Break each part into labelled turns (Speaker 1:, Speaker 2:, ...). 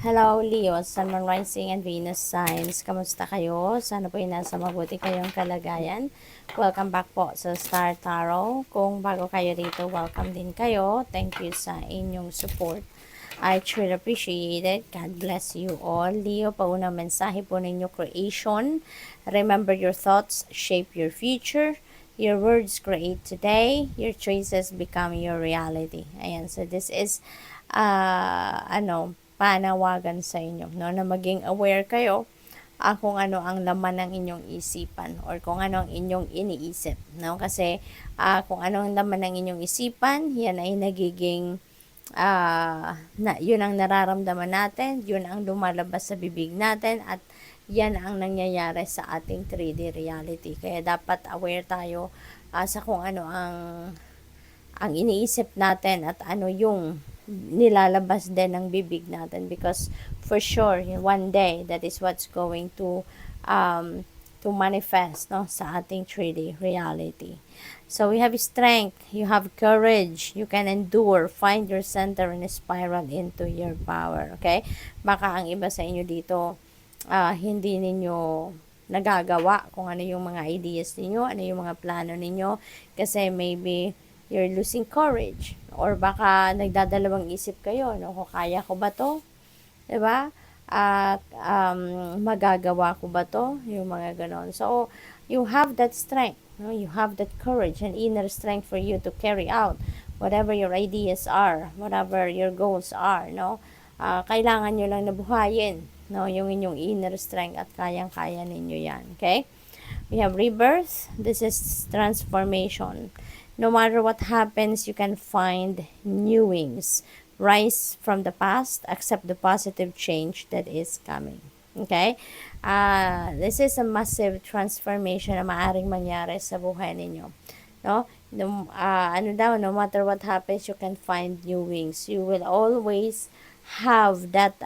Speaker 1: Hello, Leo, Sun, Moon, Rising, and Venus signs. Kamusta kayo? Sana po ay nasa mabuti kayong kalagayan. Welcome back po sa Star Tarot. Kung bago kayo dito, welcome din kayo. Thank you sa inyong support. I truly appreciate it. God bless you all. Leo, paunang mensahe po ninyo, creation. Remember your thoughts shape your future. Your words create today. Your choices become your reality. Ayan, so this is, panawagan sa inyo, no? Na maging aware kayo kung ano ang laman ng inyong isipan or kung ano ang inyong iniisip, no? Kasi kung ano ang laman ng inyong isipan, yan ay nagiging yun ang nararamdaman natin, yun ang lumalabas sa bibig natin, at yan ang nangyayari sa ating 3D reality. Kaya dapat aware tayo sa kung ano ang iniisip natin at ano yung nilalabas din ng bibig natin, because for sure one day that is what's going to manifest, no, sa ating 3D reality. So we have strength, you have courage, you can endure, find your center and spiral into your power. Okay, baka ang iba sa inyo dito hindi ninyo nagagawa kung ano yung mga ideas ninyo, ano yung mga plano ninyo, kasi maybe you're losing courage, or baka nagdadalawang isip kayo, no, kung kaya ko ba to, diba? Magagawa ko ba to, yung mga ganon. So you have that strength, no? You have that courage and inner strength for you to carry out whatever your ideas are, whatever your goals are, no? Kailangan nyo lang nabuhayin, no, yung inyong inner strength, at kayang-kaya ninyo yan. Okay, we have rebirth. This is transformation. No matter what happens, you can find new wings. Rise from the past, accept the positive change that is coming. Okay, this is a massive transformation na maaring mangyari sa buhay ninyo, no? No matter what happens, you can find new wings. You will always have that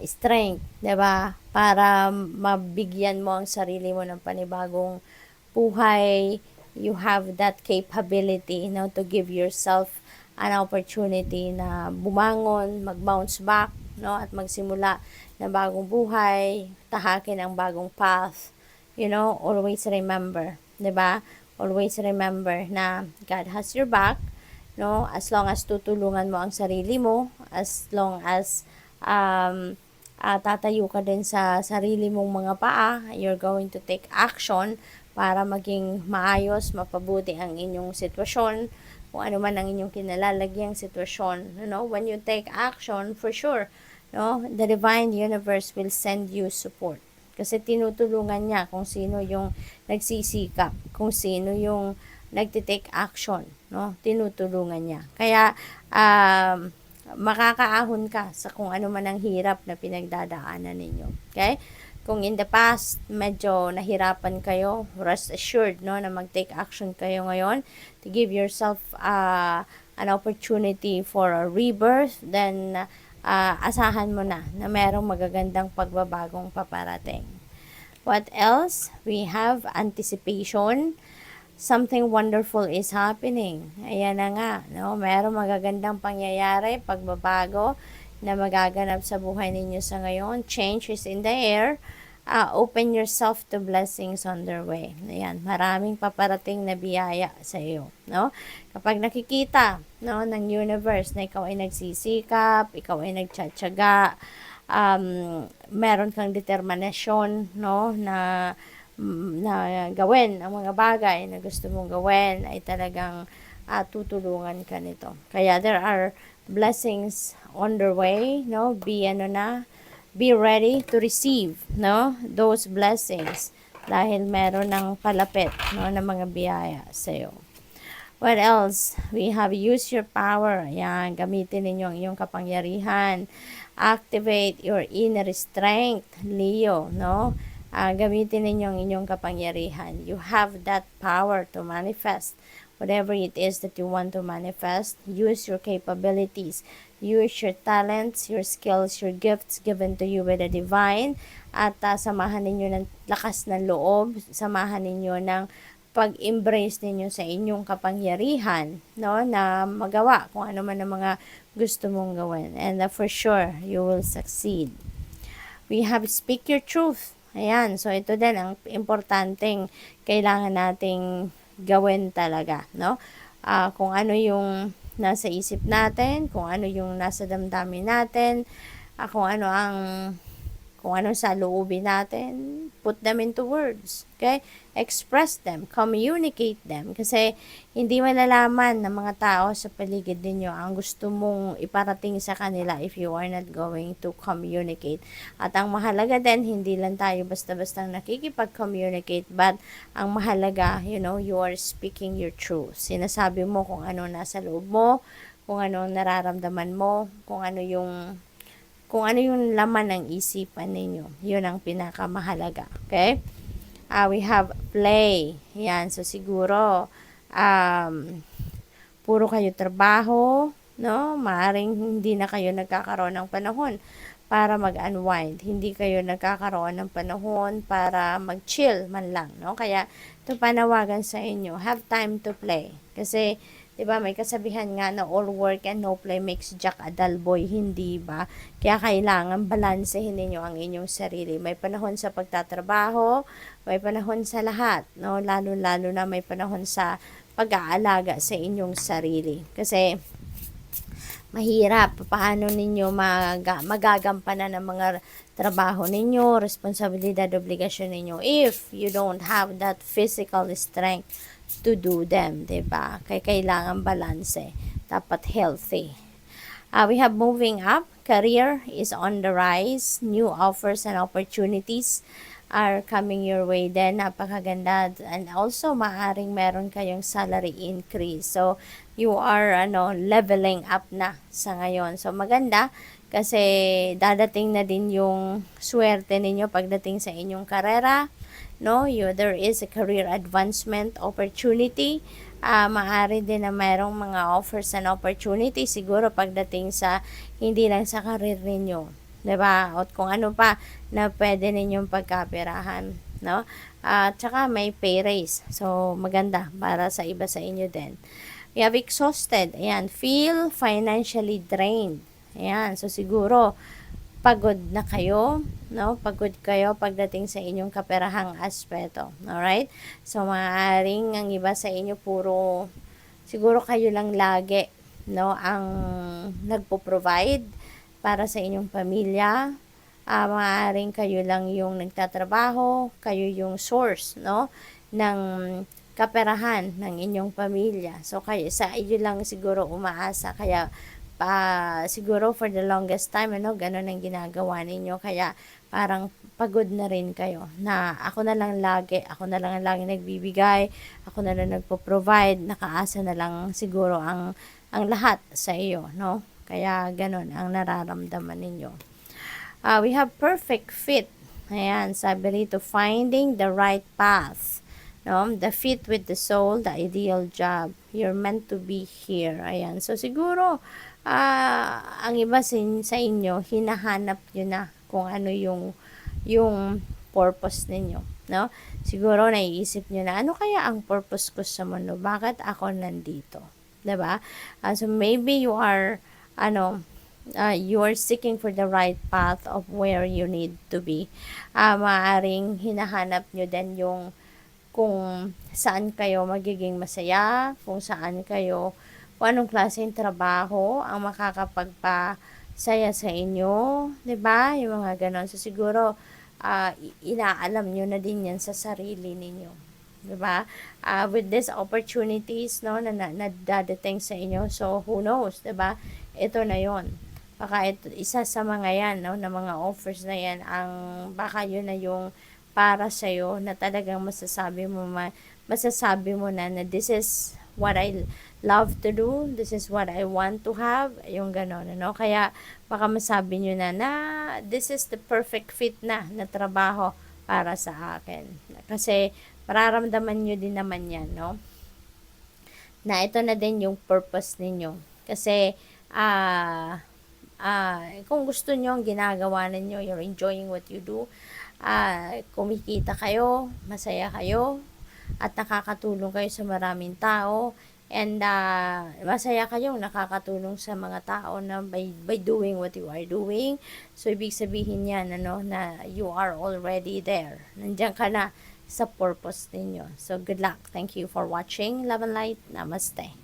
Speaker 1: strength, 'di ba? Para mabigyan mo ang sarili mo ng panibagong buhay. You have that capability, to give yourself an opportunity na bumangon, mag-bounce back, no, at magsimula ng bagong buhay, tahakin ang bagong path. Always remember, 'di ba? Always remember na God has your back, no? As long as tutulungan mo ang sarili mo, as long as tatayo ka din sa sarili mong mga paa, you're going to take action para maging maayos, mapabuti ang inyong sitwasyon, kung ano man ang inyong kinalalagyang sitwasyon. When you take action, for sure, no, the divine universe will send you support. Kasi tinutulungan niya kung sino yung nagsisikap, kung sino yung nagtitake action, no? Tinutulungan niya. Kaya makakaahon ka sa kung ano man ang hirap na pinagdadaanan ninyo. Okay? Kung in the past, medyo nahirapan kayo, rest assured, no, na mag-take action kayo ngayon to give yourself an opportunity for a rebirth, then asahan mo na merong magagandang pagbabagong paparating. What else? We have anticipation. Something wonderful is happening. Ayan na nga, no? Merong magagandang pangyayari, pagbabago na magaganap sa buhay ninyo sa ngayon. Change is in the air. Open yourself to blessings on their way. Ayan, maraming paparating na biyaya sa iyo, no? Kapag nakikita, no, ng universe na ikaw ay nagsisikap, ikaw ay nagtsatsaga, meron kang determinasyon, no, na gawin ang mga bagay na gusto mong gawin, ay talagang tutulungan ka nito. Kaya there are blessings on their way, no? Be ready to receive, no, those blessings, dahil meron ng palapit, no, na mga biyaya sa iyo. What else? We have use your power. Ayan, gamitin ninyo ang iyong kapangyarihan. Activate your inner strength, Leo, no? Gamitin ninyo ang inyong kapangyarihan. You have that power to manifest whatever it is that you want to manifest. Use your capabilities. Use your talents, your skills, your gifts given to you by the divine. At samahan ninyo ng lakas ng loob. Samahan ninyo ng pag-embrace ninyo sa inyong kapangyarihan, no, na magawa kung ano man ang mga gusto mong gawin. And for sure, you will succeed. We have speak your truth. Ayan, so ito din ang importanteng kailangan nating gawin talaga, no? Kung ano yung nasa isip natin, kung ano yung nasa damdamin natin, kung ano sa loobin natin, put them into words. Okay? Express them, communicate them. Kasi hindi malalaman ng mga tao sa paligid ninyo ang gusto mong iparating sa kanila if you are not going to communicate. At ang mahalaga din, hindi lang tayo basta-basta nakikipag-communicate, but ang mahalaga, you know, you are speaking your truth. Sinasabi mo kung ano nasa loob mo, kung ano nararamdaman mo, kung ano yung laman ng isipan ninyo. Yun ang pinakamahalaga. Okay? We have play. Yan. So, siguro, puro kayo trabaho, no? Maaring hindi na kayo nagkakaroon ng panahon para mag-unwind. Hindi kayo nagkakaroon ng panahon para mag-chill man lang, no? Kaya, ito panawagan sa inyo, have time to play. Kasi, 'di ba, may kasabihan nga na all work and no play makes Jack a dull boy, hindi ba? Kaya kailangan balansehin ninyo ang inyong sarili. May panahon sa pagtatrabaho, may panahon sa lahat, no? Lalo-lalo na may panahon sa pag-aalaga sa inyong sarili. Kasi mahirap paano ninyo magagampanan ng mga trabaho ninyo, responsibilidad, obligasyon ninyo if you don't have that physical strength to do them, diba? Kaya kailangan balanse. Dapat healthy. We have moving up. Career is on the rise. New offers and opportunities are coming your way din. Napakaganda. And also, maaring meron kayong salary increase. So, you are leveling up na sa ngayon. So, maganda kasi dadating na din yung swerte ninyo pagdating sa inyong karera. No, there is a career advancement opportunity. Maaari din na mayroong mga offers and opportunities siguro pagdating sa hindi lang sa career ninyo, 'di ba? At kung ano pa na pwede ninyong pagkaperahan, no? At saka may pay raise. So maganda para sa iba sa inyo din. We have exhausted. Ayan, feel financially drained. Ayan, so siguro pagod na kayo, no? Pagod kayo pagdating sa inyong kaperahang aspeto. Alright? So, maaaring ang iba sa inyo puro, siguro kayo lang lagi, no? Ang nagpo-provide para sa inyong pamilya. Maaaring kayo lang yung nagtatrabaho, kayo yung source, no? Ng kaperahan ng inyong pamilya. So, kayo, sa iyo lang siguro umaasa. Kaya, siguro for the longest time, ganun ang ginagawa ninyo. Kaya, parang pagod na rin kayo. Na ako na lang lagi nagbibigay, ako na lang nagpo-provide, nakaasa na lang siguro ang lahat sa iyo, no? Kaya, ganun ang nararamdaman ninyo. We have perfect fit. Ayan, sabi rito, finding the right path. No? The fit with the soul, the ideal job. You're meant to be here. Ayan. So, siguro, ang iba sa inyo, hinahanap nyo na kung ano yung purpose ninyo. No? Siguro, naiisip nyo na, ano kaya ang purpose ko sa mundo? Bakit ako nandito? Diba? So, maybe you are, you are seeking for the right path of where you need to be. Maaring hinahanap nyo din yung kung saan kayo magiging masaya, kung anong klaseng trabaho ang makakapagpasaya sa inyo, 'di ba? Yung mga ganon. So siguro inaalam niyo na din 'yan sa sarili ninyo, 'di ba? With these opportunities na dadating sa inyo. So who knows, 'di ba? Ito na 'yon. Baka ito, isa sa mga 'yan, na mga offers na 'yan ang baka 'yun na yung para sa iyo na talagang masasabi mo na this is what I love to do, this is what I want to have, yung gano'n, Kaya, baka masabi nyo na this is the perfect fit na trabaho para sa akin. Kasi, mararamdaman nyo din naman yan, no? Na ito na din yung purpose ninyo. Kasi, kung gusto nyo ang ginagawa ninyo, you're enjoying what you do, kumikita kayo, masaya kayo, at nakakatulong kayo sa maraming tao. And masaya kayong nakakatulong sa mga tao na by doing what you are doing. So, ibig sabihin yan, na you are already there. Nandiyan ka na sa purpose ninyo. So, good luck. Thank you for watching. Love and light. Namaste.